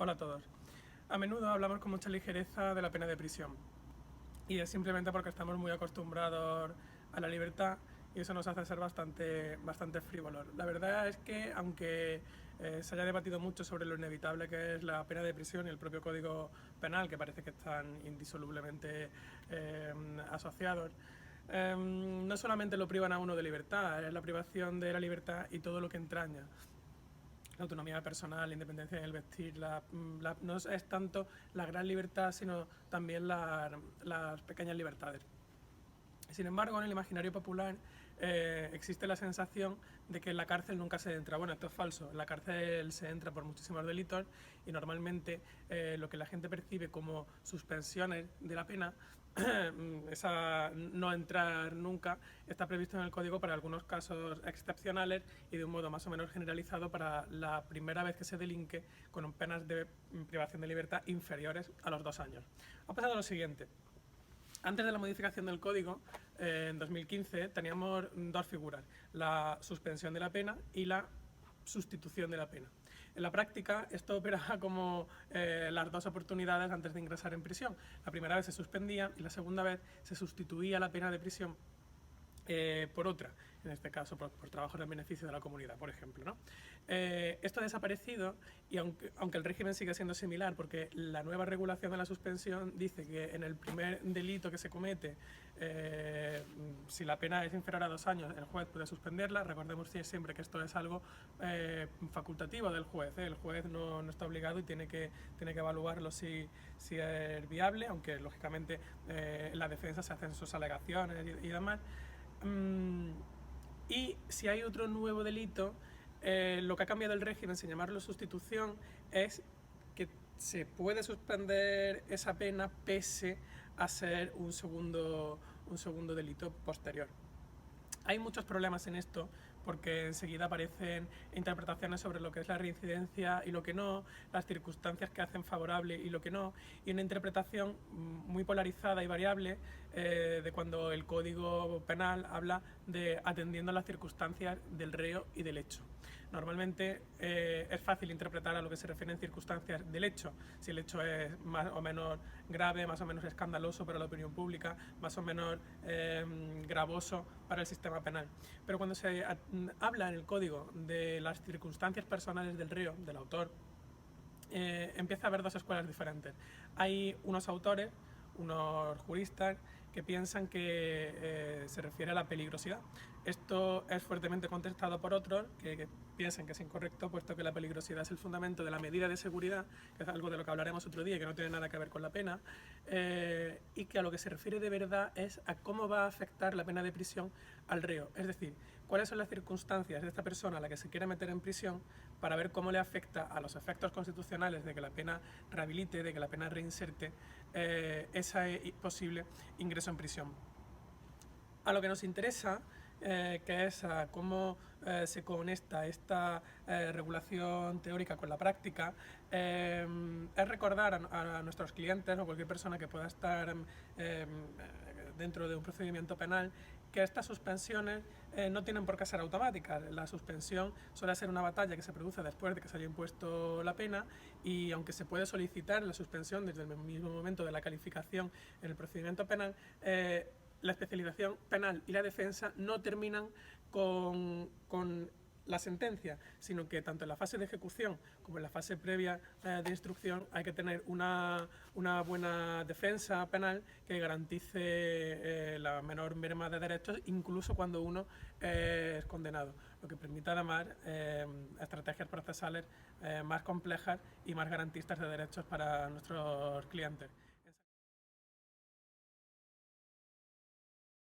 Hola a todos. A menudo hablamos con mucha ligereza de la pena de prisión y es simplemente porque estamos muy acostumbrados a la libertad y eso nos hace ser bastante frívolos. La verdad es que aunque se haya debatido mucho sobre lo inevitable que es la pena de prisión y el propio Código Penal, que parece que están indisolublemente asociados, no solamente lo privan a uno de libertad, es la privación de la libertad y todo lo que entraña. La autonomía personal, la independencia del vestir, no es tanto la gran libertad, sino también las pequeñas libertades. Sin embargo, en el imaginario popular existe la sensación de que en la cárcel nunca se entra. Bueno, esto es falso. En la cárcel se entra por muchísimos delitos y normalmente lo que la gente percibe como suspensiones de la pena, esa no entrar nunca, está previsto en el código para algunos casos excepcionales y de un modo más o menos generalizado para la primera vez que se delinque con penas de privación de libertad inferiores a los 2 años. Ha pasado lo siguiente. Antes de la modificación del código, en 2015, teníamos dos figuras, la suspensión de la pena y la sustitución de la pena. En la práctica, esto operaba como las dos oportunidades antes de ingresar en prisión. La primera vez se suspendía y la segunda vez se sustituía la pena de prisión por otra, en este caso por trabajos en beneficio de la comunidad, por ejemplo, ¿no? Esto ha desaparecido y aunque el régimen sigue siendo similar, porque la nueva regulación de la suspensión dice que en el primer delito que se comete, si la pena es inferior a 2 años, el juez puede suspenderla. Recordemos siempre que esto es algo facultativo del juez, ¿eh? El juez no está obligado y tiene que evaluarlo si es viable, aunque lógicamente en la defensa se hacen sus alegaciones y demás. Y si hay otro nuevo delito, lo que ha cambiado el régimen, sin llamarlo sustitución, es que se puede suspender esa pena pese a ser un segundo delito posterior. Hay muchos problemas en esto porque enseguida aparecen interpretaciones sobre lo que es la reincidencia y lo que no, las circunstancias que hacen favorable y lo que no, y una interpretación muy polarizada y variable de cuando el Código Penal habla de atendiendo a las circunstancias del reo y del hecho. Normalmente es fácil interpretar a lo que se refiere en circunstancias del hecho, si el hecho es más o menos grave, más o menos escandaloso para la opinión pública, más o menos gravoso para el sistema penal. Pero cuando se habla en el código de las circunstancias personales del reo, del autor, empieza a haber dos escuelas diferentes. Hay unos autores, unos juristas, que piensan que se refiere a la peligrosidad. Esto es fuertemente contestado por otros que piensan que es incorrecto, puesto que la peligrosidad es el fundamento de la medida de seguridad, que es algo de lo que hablaremos otro día y que no tiene nada que ver con la pena, y que a lo que se refiere de verdad es a cómo va a afectar la pena de prisión al reo. Es decir, cuáles son las circunstancias de esta persona a la que se quiere meter en prisión para ver cómo le afecta a los efectos constitucionales de que la pena rehabilite, de que la pena reinserte ese posible ingreso en prisión. A lo que nos interesa, que es cómo se conecta esta regulación teórica con la práctica, es recordar a nuestros clientes o cualquier persona que pueda estar dentro de un procedimiento penal que estas suspensiones no tienen por qué ser automáticas. La suspensión suele ser una batalla que se produce después de que se haya impuesto la pena, y aunque se puede solicitar la suspensión desde el mismo momento de la calificación en el procedimiento penal, la especialización penal y la defensa no terminan con la sentencia, sino que tanto en la fase de ejecución como en la fase previa de instrucción hay que tener una buena defensa penal que garantice la menor merma de derechos, incluso cuando uno es condenado, lo que permite además estrategias procesales más complejas y más garantistas de derechos para nuestros clientes.